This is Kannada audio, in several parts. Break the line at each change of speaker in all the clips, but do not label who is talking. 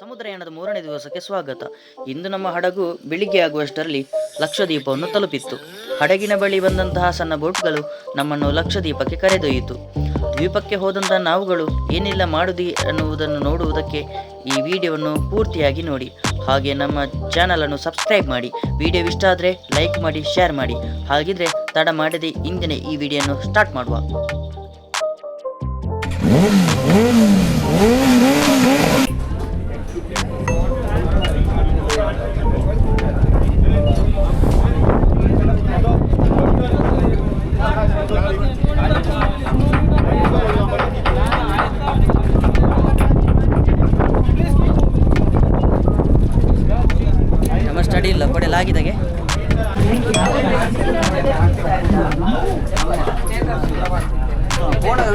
ಸಮುದ್ರಯಾನದ 3ನೇ ದಿವಸಕ್ಕೆ ಸ್ವಾಗತ. ಇಂದು ನಮ್ಮ ಹಡಗು ಬೆಳಿಗ್ಗೆ ಆಗುವಷ್ಟರಲ್ಲಿ ಲಕ್ಷದ್ವೀಪವನ್ನು ತಲುಪಿತ್ತು. ಹಡಗಿನ ಬಳಿ ಬಂದಂತಹ ಸಣ್ಣ ಬೋಟ್ಗಳು ನಮ್ಮನ್ನು ಲಕ್ಷದ್ವೀಪಕ್ಕೆ ಕರೆದೊಯ್ಯಿತು. ದ್ವೀಪಕ್ಕೆ ಹೋದಂತಹ ನಾವುಗಳು ಏನೆಲ್ಲ ಮಾಡುದಿ ಅನ್ನುವುದನ್ನು ನೋಡುವುದಕ್ಕೆ ಈ ವಿಡಿಯೋವನ್ನು ಪೂರ್ತಿಯಾಗಿ ನೋಡಿ. ಹಾಗೆ ನಮ್ಮ ಚಾನಲನ್ನು ಸಬ್ಸ್ಕ್ರೈಬ್ ಮಾಡಿ. ವಿಡಿಯೋ ಇಷ್ಟ ಆದರೆ ಲೈಕ್ ಮಾಡಿ, ಶೇರ್ ಮಾಡಿ. ಹಾಗಿದ್ರೆ ತಡ ಮಾಡದೆ ಇಂದಿನ ಈ ವಿಡಿಯೋವನ್ನು ಸ್ಟಾರ್ಟ್ ಮಾಡುವ. ನಮ್ಮ ಸ್ಟಡಿ ಇಲ್ಲ ಕೊಡಲಾಗಿದ್ದಾಗೆ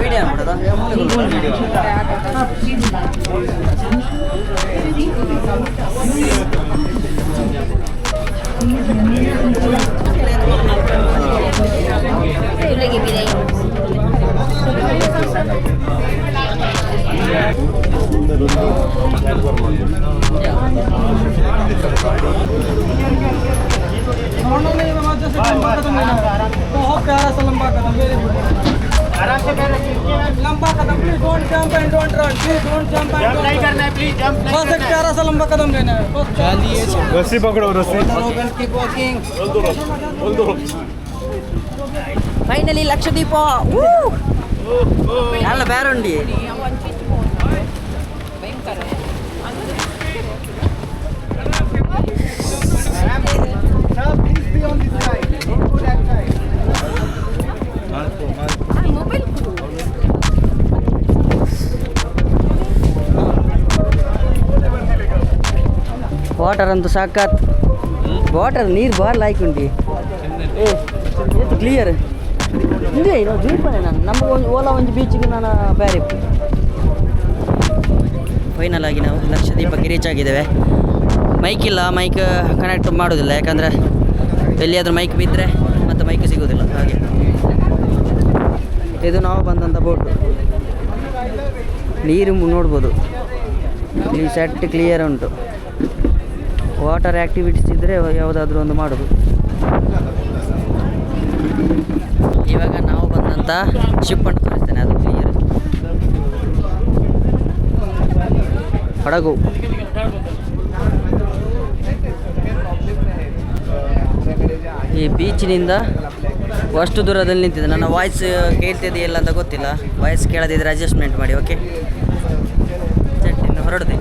ವಿಡಿಯೋ
बहुत प्यारा सा लंबा कदम, वेरी गुड. आराम से लंबा कदम, please don't jump and don't run, please don't jump and jump नहीं करना है, प्लीज जंप नहीं. बस एक प्यारा सा लंबा कदम लेना है. बस चलिए रस्सी पकड़ो, रस्सी. Keep walking.
ಫೈನಲಿ ಲಕ್ಷದ್ವೀಪ ಎಲ್ಲ ಬೇರುಂಡಿ. ವಾಟರ್ ಅಂತೂ ಸಾಕಾತ್. ವಾಟರ್ ನೀರು ಬಾರ್ ಲಾಯ್ಕುಂಡಿ ಕ್ಲಿಯರ್ ಇದೆ. ನಾವು ಜೀಪನೆ ನಾನು ನಮ್ಮ ಓಲಾ ಒಂದು ಬೀಚಿಗೆ ನಾನು ಬೇರೆ. ಫೈನಲ್ ಆಗಿ ನಾವು ಲಕ್ಷದ್ವೀಪಕ್ಕೆ ರೀಚ್ ಆಗಿದ್ದೇವೆ. ಮೈಕ್ ಇಲ್ಲ, ಮೈಕ್ ಕನೆಕ್ಟ್ ಮಾಡೋದಿಲ್ಲ, ಯಾಕಂದರೆ ಎಲ್ಲಿಯಾದರೂ ಮೈಕ್ ಬಿದ್ದರೆ ಮತ್ತು ಮೈಕ್ ಸಿಗೋದಿಲ್ಲ. ಹಾಗೆ ಇದು ನಾವು ಬಂದಂಥ ಬೋಟು. ನೀರು ನೋಡ್ಬೋದು, ಇಲ್ಲಿ ಸೆಟ್ ಕ್ಲಿಯರ್ ಉಂಟು. ವಾಟರ್ ಆ್ಯಕ್ಟಿವಿಟೀಸ್ ಇದ್ದರೆ ಯಾವುದಾದ್ರೂ ಒಂದು ಮಾಡೋದು. ಇವಾಗ ನಾವು ಬಂದಂಥ ಶಿಪ್ಪನ್ನು ತೋರಿಸ್ತೇನೆ, ಅದು ಕ್ಲಿಯರ್. ಹಡಗು ಈ ಬೀಚಿನಿಂದ ಅಷ್ಟು ದೂರದಲ್ಲಿ ನಿಂತಿದೆ. ನನ್ನ ವಾಯ್ಸ್ ಕೇಳ್ತಿದೆಯಲ್ಲ ಅಂತ ಗೊತ್ತಿಲ್ಲ. ವಾಯ್ಸ್ ಕೇಳದಿದ್ದರೆ ಅಡ್ಜಸ್ಟ್ಮೆಂಟ್ ಮಾಡಿ, ಓಕೆ. ಇನ್ನು ಹೊರಡಿದೆ.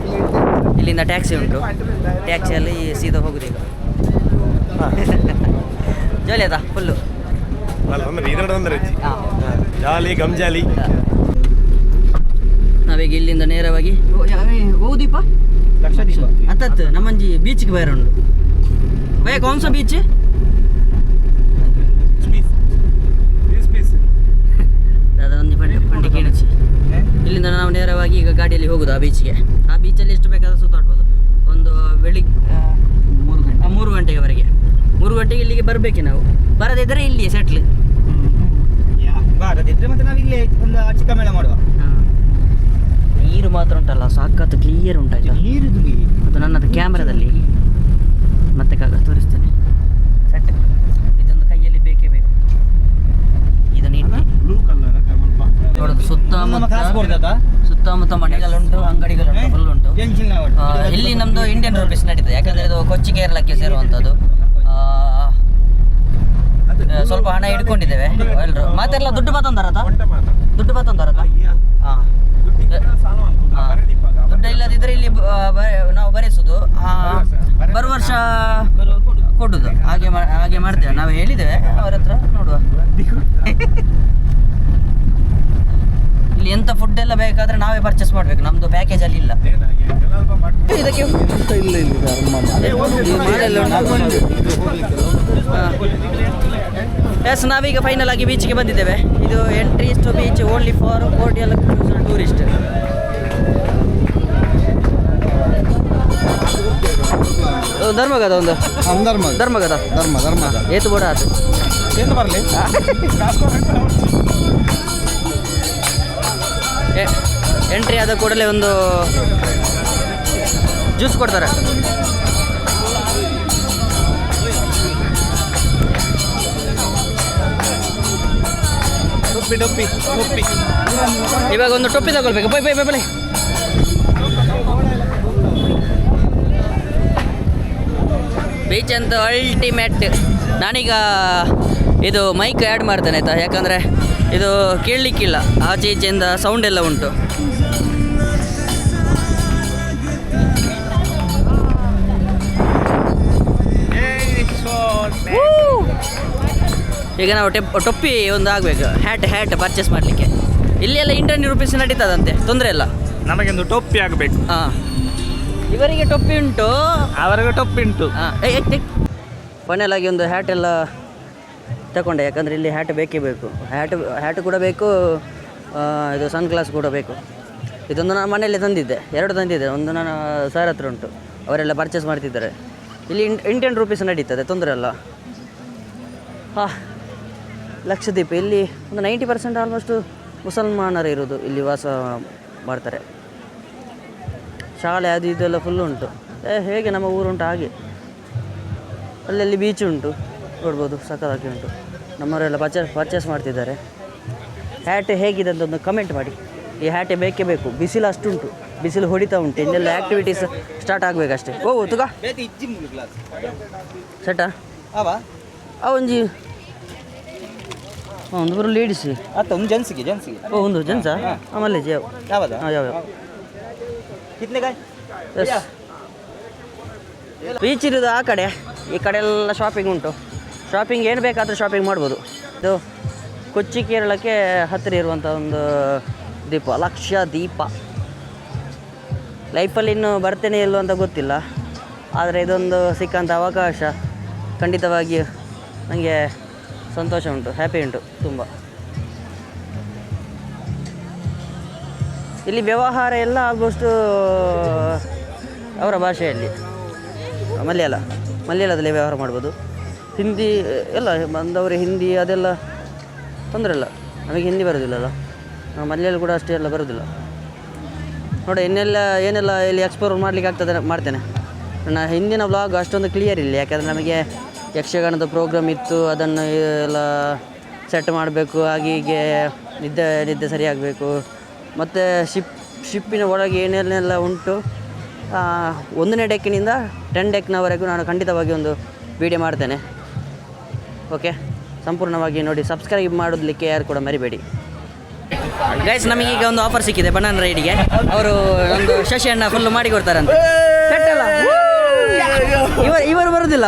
ಇಲ್ಲಿಂದ ಟ್ಯಾಕ್ಸಿ ಉಂಟು, ಟ್ಯಾಕ್ಸಿಯಲ್ಲಿ ಸೀದಾ ಹೋಗುದು ಈಗ. ಜೋಲಿ ಅದ ಫುಲ್ಲು
ಜಾಲಿ ಗಮ್ಜಾಲಿ.
ನಾವೀಗ ಇಲ್ಲಿಂದ ನೇರವಾಗಿ ಹೋಗುದೀಪ ಅತ್ತತ್ತು ನಮ್ಮಂಜಿ ಬೀಚ್ಗೆ ಬೇರೆ ಉಂಟು. ಭಯ ಕೌನ್ಸ ಬೀಚ್ ಅದೊಂದು ಪಂಡಿ ಕೇಳಿಸಿ. ಇಲ್ಲಿಂದ ನಾವು ನೇರವಾಗಿ ಈಗ ಗಾಡಿಯಲ್ಲಿ ಹೋಗುದು ಆ ಬೀಚ್ಗೆ. ಆ ಬೀಚಲ್ಲಿ ಎಷ್ಟು ಬೇಕಾದ್ರೂ ಸುತ್ತಾಡ್ಬೋದು. ಒಂದು ಬೆಳಿಗ್ಗೆ 3 ಗಂಟೆಯವರೆಗೆ. 3 ಗಂಟೆಗೆ ಇಲ್ಲಿಗೆ ಬರಬೇಕೆ ನಾವು. ಬರದಿದ್ದರೆ ಇಲ್ಲಿ ಸೆಟ್ಲ್.
ಬಾರದಿದ್ರೆ ಮತ್ತೆ ನಾವು ಇಲ್ಲೇ ಒಂದು ಚಿಕ್ಕ ಮೇಳ ಮಾಡುವ.
ನೀರು ಮಾತ್ರ ಉಂಟಲ್ಲ, ಸಾಕತ್ತು ಕ್ಲಿಯರ್ ಉಂಟಾಯ್ತು.
ನೀರಿದು
ಅದು ನನ್ನದು ಕ್ಯಾಮ್ರಾದಲ್ಲಿ ಮತ್ತೆ ತೋರಿಸ್ತೇನೆ. ಸೆಟ್ ಇದೊಂದು ಕೈಯಲ್ಲಿ ಬೇಕೇ ಬೇಕು. ಇದನ್ನು ನೋಡೋದು ಸುತ್ತಮುತ್ತ ಮನೆಗಳುಂಟು, ಅಂಗಡಿಗಳುಂಟು, ಫುಲ್ ಉಂಟು. ಇಲ್ಲಿ ನಮ್ಮದು ಇಂಡಿಯನ್ ರೂಪೀಸ್ ನಡೀತದೆ, ಯಾಕಂದರೆ ಇದು ಕೊಚ್ಚಿ ಕೇರಳಕ್ಕೆ ಸೇರುವಂಥದ್ದು. ಸ್ವಲ್ಪ ಹಣ ಇಟ್ಕೊಂಡಿದ್ದೇವೆ ಎಲ್ಲರೂ. ಮಾತೆಲ್ಲ ದುಡ್ಡು ಬತ್ತೊಂದರತ ಹಾಂ. ದುಡ್ಡು ಇಲ್ಲದಿದ್ದರೆ ಇಲ್ಲಿ ನಾವು ಬರೆಸೋದು, ಬರುವ ವರ್ಷ ಕೊಡುದು. ಹಾಗೆ ಮಾಡ್ತೇವೆ. ನಾವು ಹೇಳಿದ್ದೇವೆ ಅವ್ರ ಹತ್ರ, ನೋಡುವ. ಇಲ್ಲಿ ಎಂಥ ಫುಡ್ ಎಲ್ಲ ಬೇಕಾದರೆ ನಾವೇ ಪರ್ಚೇಸ್ ಮಾಡಬೇಕು, ನಮ್ಮದು ಪ್ಯಾಕೇಜಲ್ಲಿ ಇಲ್ಲ. ಇದಕ್ಕೆ ಎಸ್, ನಾವೀಗ ಫೈನಲ್ ಆಗಿ ಬೀಚ್ಗೆ ಬಂದಿದ್ದೇವೆ. ಇದು entries to beach only for cordial tourist. ಧರ್ಮಗದ ಒಂದು ಧರ್ಮಗದ ಏತು ಬೋಡ ಆತು
ಬರಲಿ
ಎಂಟ್ರಿ ಆದ ಕೂಡಲೇ ಒಂದು ಜ್ಯೂಸ್ ಕೊಡ್ತಾರೆ. ಇವಾಗ ಒಂದು ಟೊಪ್ಪಿ ತಗೊಳ್ಬೇಕು. Bye bye bye bye. Beach ಅಂತ ಅಲ್ಟಿಮೇಟ್. ನಾನೀಗ ಇದು ಮೈಕ್ ಆ್ಯಡ್ ಮಾಡ್ತೇನೆ ಆಯಿತಾ, ಯಾಕಂದರೆ ಇದು ಕೇಳಲಿಕ್ಕಿಲ್ಲ, ಆಚೆ ಈಚೆಯಿಂದ ಸೌಂಡ್ ಎಲ್ಲ ಉಂಟು. ಈಗ ನಾವು ಟೊಪ್ಪಿ ಒಂದು ಆಗಬೇಕು, ಹ್ಯಾಟ್ ಪರ್ಚೇಸ್ ಮಾಡಲಿಕ್ಕೆ. ಇಲ್ಲಿ ಎಲ್ಲ ₹100 ನಡೀತದಂತೆ, ತೊಂದರೆ ಇಲ್ಲ.
ನಮಗೊಂದು ಟೊಪ್ಪಿ ಆಗಬೇಕು.
ಹಾಂ, ಇವರಿಗೆ ಟೊಪ್ಪಿ ಉಂಟು,
ಅವರಿಗೆ ಟೊಪ್ಪಿ ಉಂಟು.
ಹಾಂ, ಫೈನಲ್ ಆಗಿ ಒಂದು ಹ್ಯಾಟ್ ಎಲ್ಲ ತಗೊಂಡೆ, ಯಾಕಂದರೆ ಇಲ್ಲಿ ಹ್ಯಾಟ್ ಬೇಕೇ ಬೇಕು. ಹ್ಯಾಟ್ ಕೂಡ ಬೇಕು, ಇದು ಸನ್ ಗ್ಲಾಸ್ ಕೂಡ ಬೇಕು. ಇದೊಂದು ನಾನು ಮನೆಯಲ್ಲೇ ತಂದಿದ್ದೆ, 2 ತಂದಿದ್ದೆ. ಒಂದು ನಾನು ಸರ್ ಹತ್ರ ಉಂಟು, ಅವರೆಲ್ಲ ಪರ್ಚೇಸ್ ಮಾಡ್ತಿದ್ದಾರೆ. ಇಲ್ಲಿ ₹10 ನಡೀತದೆ, ತೊಂದರೆ ಇಲ್ಲ. ಹಾಂ, ಲಕ್ಷದ್ವೀಪ ಇಲ್ಲಿ ಒಂದು 90% ಆಲ್ಮೋಸ್ಟು ಮುಸಲ್ಮಾನರು ಇರೋದು, ಇಲ್ಲಿ ವಾಸ ಮಾಡ್ತಾರೆ. ಶಾಲೆ ಅದು ಇದೆಲ್ಲ ಫುಲ್ ಉಂಟು. ಹೇಗೆ ನಮ್ಮ ಊರುಂಟು ಹಾಗೆ. ಅಲ್ಲಲ್ಲಿ ಬೀಚ್ ಉಂಟು, ನೋಡ್ಬೋದು, ಸಕ್ಕತ್ತಾಗಿ ಉಂಟು. ನಮ್ಮವರೆಲ್ಲ ಪರ್ಚೇಸ್ ಮಾಡ್ತಿದ್ದಾರೆ. ಹ್ಯಾಟ್ ಹೇಗಿದೆ ಅಂತ ಒಂದು ಕಮೆಂಟ್ ಮಾಡಿ. ಈ ಹ್ಯಾಟೇ ಬೇಕೇ ಬೇಕು, ಬಿಸಿಲು ಅಷ್ಟುಂಟು, ಬಿಸಿಲು ಹೊಡಿತಾ ಉಂಟು. ಇನ್ನೆಲ್ಲ ಆ್ಯಕ್ಟಿವಿಟೀಸ್ ಸ್ಟಾರ್ಟ್ ಆಗಬೇಕಷ್ಟೇ. ತುಗ ಸೆಟಾ ಒಂಜಿ ಒಂದು ಬರೋ ಲೇಡೀಸ್
ಒಂದು ಜೆಂಟ್ಸಿಗೆ
ಒಂದು ಜೆಂಟ್ಸಾ ಆಮೇಲೆ
ಯಾವ್ದು
ಯಾವ ಬೀಚ್ ಇರೋದು ಆ ಕಡೆ, ಈ ಕಡೆ ಎಲ್ಲ ಶಾಪಿಂಗ್ ಉಂಟು. ಶಾಪಿಂಗ್ ಏನು ಬೇಕಾದರೂ ಶಾಪಿಂಗ್ ಮಾಡ್ಬೋದು. ಇದು ಕೊಚ್ಚಿ ಕೇರಳಕ್ಕೆ ಹತ್ತಿರ ಇರುವಂಥ ಒಂದು ದೀಪ, ಲಕ್ಷದ್ವೀಪ. ಲೈಫಲ್ಲಿ ಇನ್ನೂ ಬರ್ತೇನೆ ಇಲ್ಲೋ ಅಂತ ಗೊತ್ತಿಲ್ಲ, ಆದರೆ ಇದೊಂದು ಸಿಕ್ಕಂಥ ಅವಕಾಶ ಖಂಡಿತವಾಗಿ ನನಗೆ ಸಂತೋಷ ಉಂಟು, ಹ್ಯಾಪಿ ಉಂಟು ತುಂಬ. ಇಲ್ಲಿ ವ್ಯವಹಾರ ಎಲ್ಲ ಆಲ್ಮೋಸ್ಟು ಅವರ ಭಾಷೆಯಲ್ಲಿ, ಮಲಯಾಳದಲ್ಲಿ ವ್ಯವಹಾರ ಮಾಡ್ಬೋದು. ಹಿಂದಿ ಎಲ್ಲ ಬಂದವರು ಹಿಂದಿ ಅದೆಲ್ಲ ತೊಂದರೆ ಇಲ್ಲ, ನಮಗೆ ಹಿಂದಿ ಬರೋದಿಲ್ಲಲ್ಲ, ಮಲಯಾಳ ಕೂಡ ಅಷ್ಟೇ ಎಲ್ಲ ಬರೋದಿಲ್ಲ. ನೋಡಿ ಏನೆಲ್ಲ ಇಲ್ಲಿ ಎಕ್ಸ್ಪ್ಲೋರ್ ಮಾಡಲಿಕ್ಕೆ ಆಗ್ತದೆ ಮಾಡ್ತೇನೆ. ನನ್ನ ಹಿಂದಿನ ವ್ಲಾಗ್ ಅಷ್ಟೊಂದು ಕ್ಲಿಯರ್ ಇಲ್ಲ, ಯಾಕಂದರೆ ನಮಗೆ ಯಕ್ಷಗಾನದ ಪ್ರೋಗ್ರಾಮ್ ಇತ್ತು, ಅದನ್ನು ಎಲ್ಲ ಸೆಟ್ ಮಾಡಬೇಕು, ಹೀಗೆ ನಿದ್ದೆ ಸರಿಯಾಗಬೇಕು. ಮತ್ತು ಶಿಪ್ಪಿನ ಒಳಗೆ ಏನೇನೆಲ್ಲ ಉಂಟು, 1ನೇ ಡೆಕ್ಕಿನಿಂದ 10 ಡೆಕ್ನವರೆಗೂ ನಾನು ಖಂಡಿತವಾಗಿ ಒಂದು ವೀಡಿಯೋ ಮಾಡ್ತೇನೆ. ಓಕೆ, ಸಂಪೂರ್ಣವಾಗಿ ನೋಡಿ, ಸಬ್ಸ್ಕ್ರೈಬ್ ಮಾಡೋದಕ್ಕೆ ಯಾರು ಕೂಡ ಮರಿಬೇಡಿ ಗೈಸ್. ನಮಗೀಗ ಒಂದು ಆಫರ್ ಸಿಕ್ಕಿದೆ ಬನಾನಾ ರೈಡಿಗೆ. ಅವರು ಒಂದು ಶಶಿಯನ್ನ ಫುಲ್ಲು ಮಾಡಿ ಕೊಡ್ತಾರಂತೆ. ಇವರು ಬರುದಿಲ್ಲ,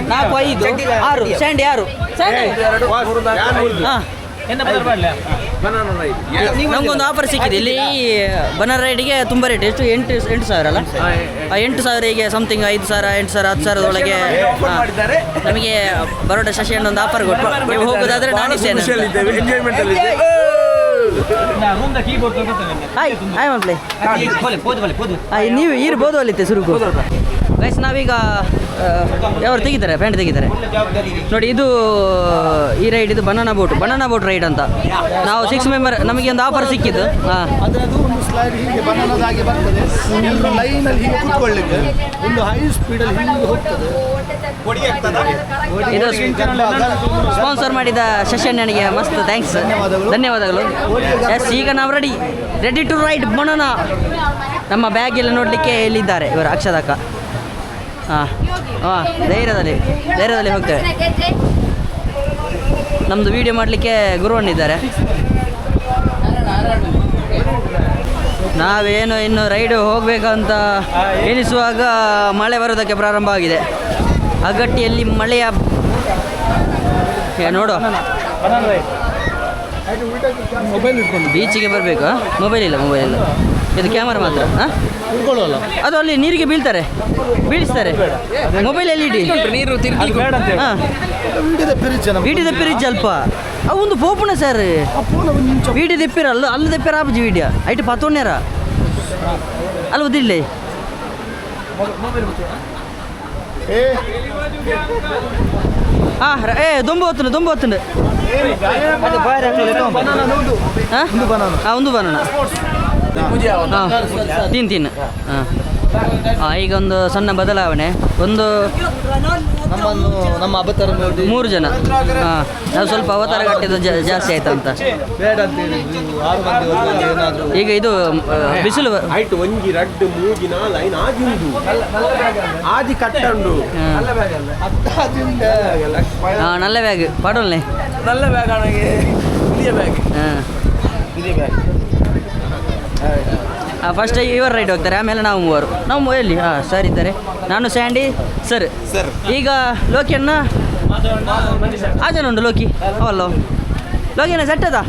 ನಾಲ್ಕು 5 6 ಸ್ಯಾಂಡಿ 6 ನಮಗೊಂದು ಆಫರ್ ಸಿಕ್ಕಿದೆ. ಇಲ್ಲಿ ಬನಾನಾ ರೈಡಿಗೆ ತುಂಬ ರೇಟ್, ಎಷ್ಟು 8,000 ಅಲ್ಲ, 8,000 ಹೀಗೆ ಸಮಥಿಂಗ್ 5,000 8,000 10,000 ನಮಗೆ ಬರೋಡ ಶಶಿ ಅಣ್ಣ ಒಂದು ಆಫರ್ ಕೊಟ್ಟು, ನೀವು ಹೋಗೋದಾದ್ರೆ ನಾನು ಇದ್ದೇನೆ. ನೀವು ಇರ್ಬೋದು ಅಲ್ಲಿತ್ತೆ ಸುರುಕು ಗೈಸ್. ನಾವೀಗ ಯಾರು ತೆಗಿತಾರೆ, ಪ್ಯಾಂಟ್ ತೆಗಿತಾರೆ ನೋಡಿ. ಇದು ಈ ರೈಡ್, ಇದು ಬನಾನಾ ಬೋಟ್ ರೈಡ್ ಅಂತ. ನಾವು 6 ಮೆಂಬರ್, ನಮಗೆ ಒಂದು ಆಫರ್ ಸಿಕ್ಕಿದ್ದು.
ಅದರದ್ದು ಒಂದು ಸ್ಲೈಡ್ ಹೀಗೆ ಬನಾನಾದಾಗಿ ಬರ್ತದೆ, ಎಲ್ಲರೂ ಲೈನಲ್ಲಿ ಹೀಗೆ ಕೂತ್ಕೊಳ್ಳಿಕ್ಕೆ ಒಂದು ಹೈ ಸ್ಪೀಡಲ್ಲಿ ಹೀಗೆ ಹೋಗ್ತದೆ.
ಇದು ಸ್ಪಾನ್ಸರ್ ಮಾಡಿದ ಶಶಿಯಣ್ಣನಿಗೆ ಮಸ್ತ್ ಥ್ಯಾಂಕ್ಸ್, ಧನ್ಯವಾದಗಳು. ಎಸ್, ಈಗ ನಾವು ರೆಡಿ ಟು ರೈಡ್ ಬನಾನಾ. ನಮ್ಮ ಬ್ಯಾಗ್ ಎಲ್ಲ ನೋಡಲಿಕ್ಕೆ ಇಲ್ಲಿದ್ದಾರೆ ಇವರು ಅಕ್ಷದಕ್ಕ. ಧೈರ್ಯದಲ್ಲಿ ಹೋಗ್ತೇವೆ. ನಮ್ಮದು ವೀಡಿಯೋ ಮಾಡಲಿಕ್ಕೆ ಗುರುವಣ್ಣಿದ್ದಾರೆ. ನಾವೇನು ಇನ್ನು ರೈಡ್ ಹೋಗಬೇಕಂತ ಎನಿಸುವಾಗ ಮಳೆ ಬರೋದಕ್ಕೆ ಪ್ರಾರಂಭ ಆಗಿದೆ. ಅಗಟ್ಟಿಯಲ್ಲಿ ಮಳೆಯ ನೋಡು. ಬೀಚಿಗೆ ಬರಬೇಕು. ಮೊಬೈಲ್ ಇಲ್ಲ, ಇದು ಕ್ಯಾಮರಾ ಮಾತ್ರ. ಅದು ಅಲ್ಲಿ ನೀರಿಗೆ ಬೀಳಿಸ್ತಾರೆ. ಮೊಬೈಲ್ ಎಲ್ಲಿ ಇಡಿ, ನೀರು ವೀಡಿಯೋ ತೆಪ್ಪಿರಿಜ್ಜ ಅಲ್ಪ ಅವು ಒಂದು ಪೋಪುಣ ಸರ್ ವೀಡಿಯೋ ತೆಪ್ಪಿರಲ್ಲ, ಅಲ್ಲಿ ತೆಪ್ಪಿರ ಆಪಜಿ ವೀಡಿಯೋ ಐಟು 10
10
ಅಲ್ಲ ಉದಿಲ್ಲ ಹಾಂ ದೊಂಬು ಹೊತ್ತುಂಡು ಹಾಂ ಒಂದು ಬನಾನ ಹಾಂ ತಿನ್ನು ಹಾಂ ಈಗ ಒಂದು ಸಣ್ಣ ಬದಲಾವಣೆ ಒಂದು
ನಮ್ಮ ಅವತಾರ
3 ಜನ ಹಾಂ ನಾವು ಸ್ವಲ್ಪ ಅವತಾರ ಕಟ್ಟಿದ್ದು ಜಾಸ್ತಿ ಆಯ್ತು ಅಂತ
ಬೇಡ ಅಂತೇಳಿ 6 ಮಂದಿ ಏನಾದರೂ
ಈಗ ಇದು ಬಿಸಿಲು
ಐಟ್ ಒಂಜಿ ರಡ್ಡು ಮೂಗಿನ ಲೈನ್ ಆಗಿಂದು ಆದಿ ಕಟ್ಟಂಡು
ಹಾಂ ನಲ್ಲ ಬ್ಯಾಗ್ ಪಡೋಲ್ನೆ
നല്ല ബാഗാണെങ്കിൽ പുതിയ ബാഗ്
ಹಾಂ
പുതിയ ബാഗ്
ಫಸ್ಟ್ ಇವರು ರೈಡ್ ಹೋಗ್ತಾರೆ ಆಮೇಲೆ ನಾವು ಎಲ್ಲಿ ಹಾಂ ಸರ್ ಇದ್ದಾರೆ ನಾನು ಸ್ಯಾಂಡಿ ಸರ್ ಈಗ ಲೋಕಿಯನ್ನ ಆಜನುಂಡು ಲೋಕಿ ಅವಲ್ಲ ಲೋಕಿಯನ್ನ ಸೆಟ್ ಅದ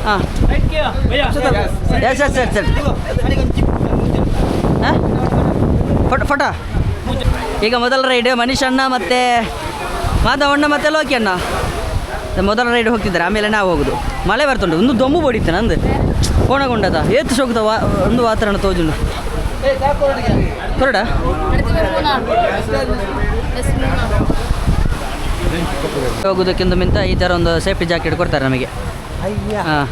ಹಾಂ ಸರ್ ಹಾಂ ಫೋಟ ಈಗ ಮೊದಲ ರೈಡ್ ಮನೀಶ್ ಅಣ್ಣ ಮತ್ತು ಮಾಧವಣ್ಣ ಮತ್ತು ಲೋಕಿ ಅಣ್ಣ ಮೊದಲ ರೈಡ್ ಹೋಗ್ತಿದ್ದಾರೆ ಆಮೇಲೆ ನಾವು ಹೋಗೋದು ಮಳೆ ಬರ್ತುಂಟು ಒಂದು ದೊಂಬು ಬಡಿತೆ ನಂದು ಕೋಣಗೊಂಡದ ಏತು ಶೋಕದ ಒಂದು ವಾತಾವರಣ ತೋಜುಂಡು ಕೊರಡ ಹೋಗೋದಕ್ಕಿಂತ ಮಿಂತ ಈ ಥರ ಒಂದು ಸೇಫ್ಟಿ ಜಾಕೆಟ್ ಕೊಡ್ತಾರೆ ನಮಗೆ ಹಾಂ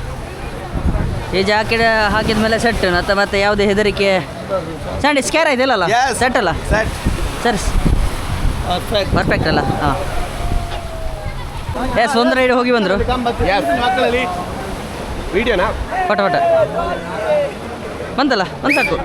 ಈ ಜಾಕೆಟ್ ಹಾಕಿದ ಮೇಲೆ ಸೆಟ್ ಮತ್ತೆ ಯಾವುದೇ ಹೆದರಿಕೆ ಸ್ಯಾಂಡಿ ಸ್ಕ್ಯಾರ್ ಆಯ್ತು ಇಲ್ಲಲ್ಲ ಸೆಟ್ ಅಲ್ಲ ಸರ್ ಪರ್ಫೆಕ್ಟ್ ಅಲ್ಲ ಹಾಂ ಎಸ್ ಒಂದು ರೈಡ್ ಹೋಗಿ ಬಂದರು
ಮಕ್ಕಳಲ್ಲಿ ವಿಡಿಯೋನಾ
ಪಟ ಬಂತಲ್ಲ ಒಂದು ಸಾಕು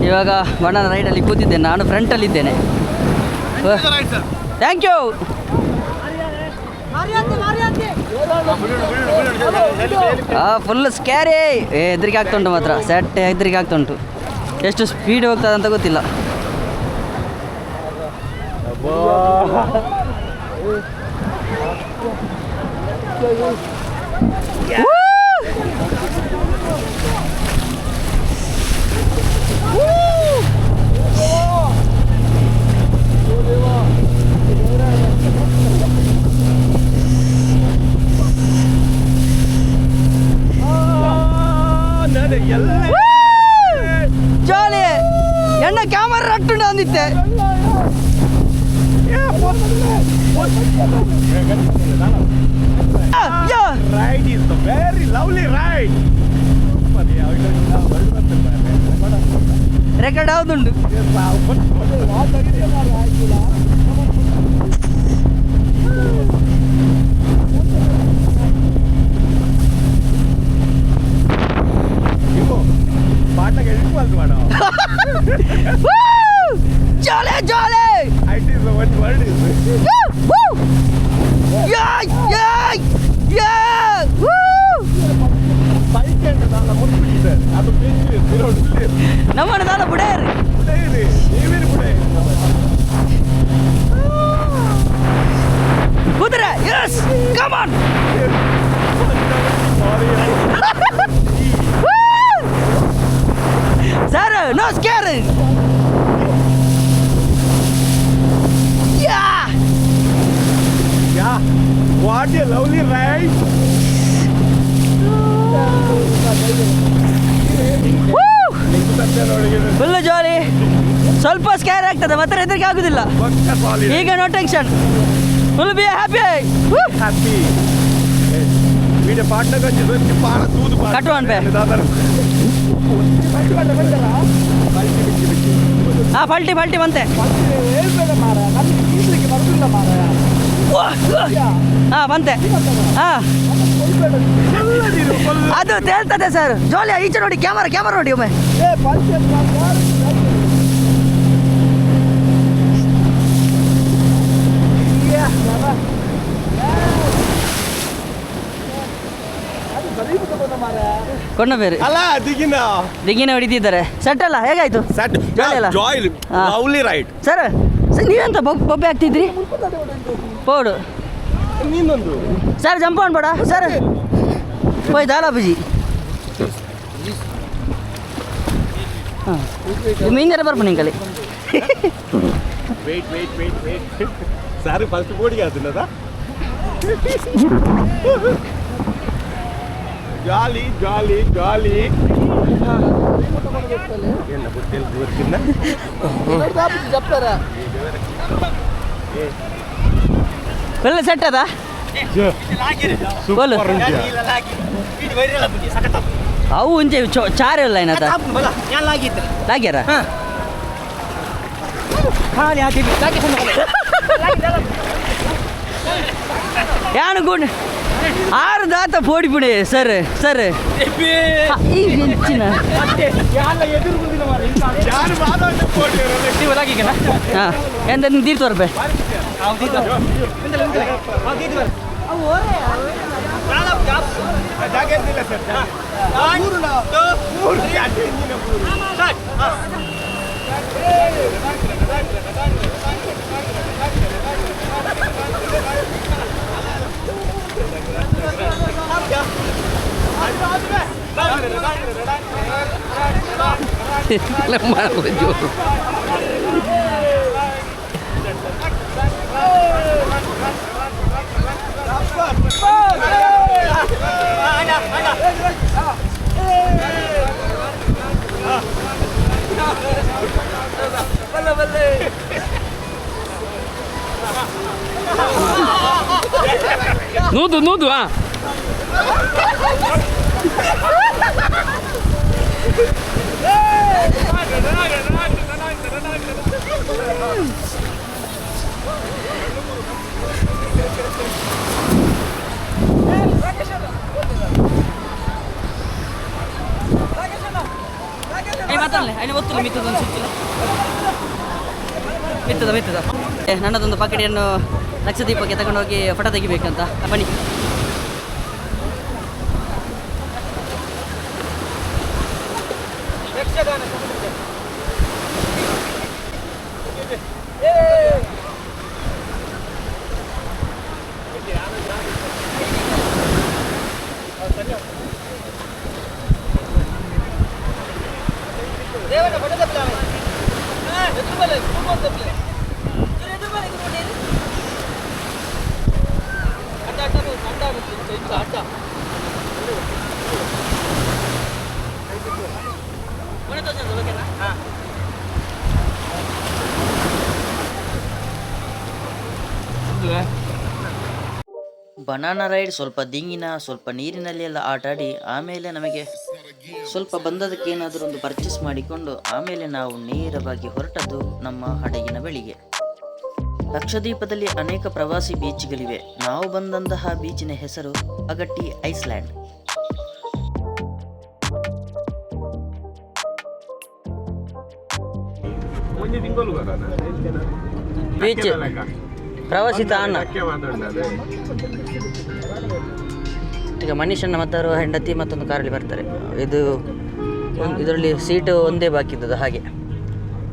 ಇವಾಗ ಬಣ್ಣನ ರೈಡಲ್ಲಿ ಕೂತಿದ್ದೇನೆ ನಾನು ಫ್ರಂಟಲ್ಲಿದ್ದೇನೆ ಥ್ಯಾಂಕ್ ಯು ಫುಲ್ ಸ್ಕ್ಯಾರಿ ಹೆದರಿಕೆ ಆಗ್ತುಂಟು ಮಾತ್ರ ಸೆಟ್ ಹೆದರಿಕೆ ಆಗ್ತುಂಟು ಎಷ್ಟು ಸ್ಪೀಡ್ ಹೋಗ್ತದೆ ಅಂತ ಗೊತ್ತಿಲ್ಲ ಜಾಲಿ ಎಣ್ಣ ಕ್ಯಾಮರಾ ರಟ್ಟುಂಡು ಅಂದಿತ್ತೆ
ride is very lovely ride
record ಯಾವುದುಂಟು
ಪಾಠಕ್ಕೆ ಎಡಿಟ್ ಮಾಡೋ
jolly
it is one word is bike ಅಂತ ನಾನು ಮುಟ್ಬಿಟ್ಟಿದ್ದೆ ಅದು
ನಮ್ಮನ್ನ ನಾನು ಬಿಡೇರಿ
ನೀವೇನು ಬಿಡೆ
ಕುದುರೆ yes come on sir no scare
Yeah, what a lovely ride.
Full jolly ಸ್ವಲ್ಪ ಸ್ಕ್ಯಾರ್ ಆಗ್ತದೆ ಮತ್ತೆ ಹೆದರಿಕೆ ಆಗುದಿಲ್ಲ ಈಗ no tension full be happy
Happy. Video partner का जीवन की पार दूध पार.
कटवान पे. ಹಾಂ ಫಲ್ಟಿ ಬಂತೆ ಹಾಂ ಬಂತೆ ಹಾಂ ಅದು ತೇಳ್ತದೆ ಸರ್ ಜೋಲಿ ಈಚೆ ನೋಡಿ ಕ್ಯಾಮರಾ ನೋಡಿ ಒಮ್ಮೆ ಕೊಂಡ ಬೇರೆ
ಅಲ್ಲ
ದಿಗಿನ ಹೊಡಿತಿದ್ದಾರೆ ಸೆಟ್ ಅಲ್ಲ ಹೇಗಾಯ್ತು
ಸೆಟ್
ಜಾಲಿ ಅಲ್ಲ
ಜಾಯ್ ಲವ್ಲಿ ರೈಡ್
ಸರ್ ನೀವೆಂತ ಬೊಬ್ಬೆ ಆಗ್ತಿದ್ರಿ ಪೋಡು
ನೀನೊಂದು
ಸರ್ ಜಂಪ್ ಅನ್ಬೇಡ ಸರ್ ಹೋಯ್ ದಾಲ ಬುಜಿ ಹಾಂ ಮೀನರ ಬರ್ಪ ನಿಂಕಲಿ
ವೆಯ್ಟ್ ಸಾರು ಫಸ್ಟ್ ಬೋಡಿಗೆ ಅದನ್ನದ ಜಾಲಿ ಎಲ್ಲ ಗೊತ್ತಿಲ್ಲ ಗೊತ್ತಿಲ್ಲ
ಒಳ್ಳೆ ಸೆಟ್ ಅದ ಬೋಲು ಅವು ಒಂಚೆ ಚಾರ ಇಲ್ಲ ಏನದ ಲಾಗ್ಯಾರ ಯಾನು ಗುಂಡ್ ಆರು ದಾತ ಪೋಡಿ ಪುಡಿ ಸರ್ ಈಗ ಹೆಚ್ಚಿನ ಹಾಂ ಎಂತ ನೀರು ತೋರ್ಬೆ
ನೂದು ಮಿತ್ತದ ನನ್ನದೊಂದು ಪಾಕೆಟಿಯನ್ನು ಲಕ್ಷದೀಪಕ್ಕೆ ತಗೊಂಡೋಗಿ ಫೋಟೋ ತೆಗಿಬೇಕಂತ ಬನ್ನಿ. ಬನಾನಾ ರೈಡ್ ಸ್ವಲ್ಪ ದಿಂಗಿನ ಸ್ವಲ್ಪ ನೀರಿನಲ್ಲಿ ಎಲ್ಲ ಆಟ ಆಡಿ ಆಮೇಲೆ ನಮಗೆ ಸ್ವಲ್ಪ ಬಂದದಕ್ಕೆ ಏನಾದರೂ ಒಂದು ಪರ್ಚೇಸ್ ಮಾಡಿಕೊಂಡು ಆಮೇಲೆ ನಾವು ನೇರವಾಗಿ ಹೊರಟದ್ದು ನಮ್ಮ ಹಡಗಿನ ಬಳಿಗೆ. ಲಕ್ಷದ್ವೀಪದಲ್ಲಿ ಅನೇಕ ಪ್ರವಾಸಿ ಬೀಚ್ಗಳಿವೆ. ನಾವು ಬಂದಂತಹ ಬೀಚಿನ ಹೆಸರು ಅಗಟ್ಟಿ ಐಸ್ಲ್ಯಾಂಡ್. ಬೀಚ್ ಪ್ರವಾಸಿ ತಾಣ. ಈಗ ಮನುಷ್ಯನ ಮತ್ತು ಹೆಂಡತಿ ಮತ್ತೊಂದು ಕಾರಲ್ಲಿ ಬರ್ತಾರೆ. ಇದರಲ್ಲಿ ಸೀಟು ಒಂದೇ ಬಾಕಿ ಇದ್ದದ್ದು ಹಾಗೆ.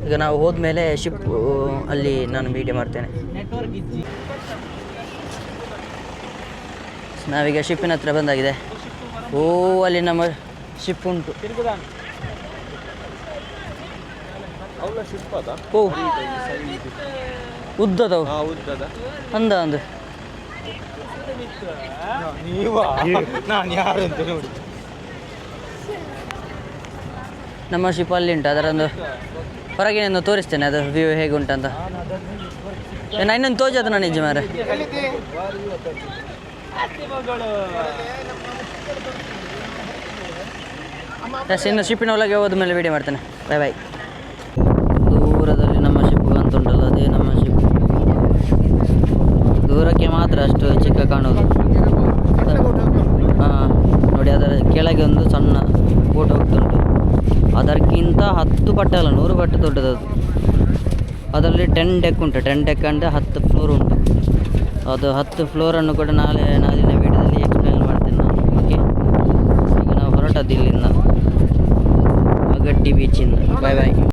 ಈಗ ನಾವು ಹೋದ್ಮೇಲೆ ಶಿಪ್ ಅಲ್ಲಿ ನಾನು ವಿಡಿಯೋ ಮಾಡ್ತೇನೆ. ನಾವೀಗ ಶಿಪ್ಪಿನ ಹತ್ರ ಬಂದಾಗಿದೆ. ಅಲ್ಲಿ ನಮ್ಮ ಶಿಪ್ ಉಂಟು. ಉದ್ದದವು ಅಂದ ಒಂದು ನಮ್ಮ ಶಿಪ್ ಅಲ್ಲಿ ಉಂಟು. ಅದರೊಂದು ಹೊರಗಿನಿಂದ ತೋರಿಸ್ತೇನೆ ಅದು ವ್ಯೂ ಹೇಗೆ ಉಂಟಂತ. ನಾನು ಇನ್ನೊಂದು ತೋಜದು ನಾನು ನಿಜ ಮಾರೆ. ಇನ್ನು ಶಿಪ್ಪಿನ ಒಳಗೆ ಹೋದ ಮೇಲೆ ವಿಡಿಯೋ ಮಾಡ್ತೇನೆ. ಬಾಯ್ ಬಾಯ್. ದೂರದಲ್ಲಿ ನಮ್ಮ ಶಿಪ್ ಅಂತ ಉಂಟಲ್ಲ, ಅದೇ ನಮ್ಮ ಶಿಪ್. ದೂರಕ್ಕೆ ಮಾತ್ರ ಅಷ್ಟು ಚಿಕ್ಕ ಕಾಣೋದು. ಹಾಂ ನೋಡಿ, ಅದರ ಕೆಳಗೆ ಒಂದು ಸಣ್ಣ ಬೋಟ್ ಹೋಗ್ತುಂಟು. ಅದಕ್ಕಿಂತ 10 ಪಟ್ಟು ಅಲ್ಲ 100 ಪಟ್ಟು ದೊಡ್ಡದದು. ಅದರಲ್ಲಿ 10 ಡೆಕ್ ಉಂಟು. 10 ಡೆಕ್ ಅಂದರೆ 10 ಫ್ಲೋರ್ ಉಂಟು. ಅದು 10 ಫ್ಲೋರನ್ನು ಕೂಡ ನಾಳಿನ ವಿಡಿಯೋದಲ್ಲಿ ಎಕ್ಸ್ಪ್ಲೇನ್ ಮಾಡ್ತೇನೆ ನಾನು. ಓಕೆ, ಈಗ ನಾವು ಹೊರಟದ್ದು ಇಲ್ಲಿಂದ ಅಗಟ್ಟಿ ಬೀಚಿಂದ. ಬಾಯ್ ಬಾಯ್.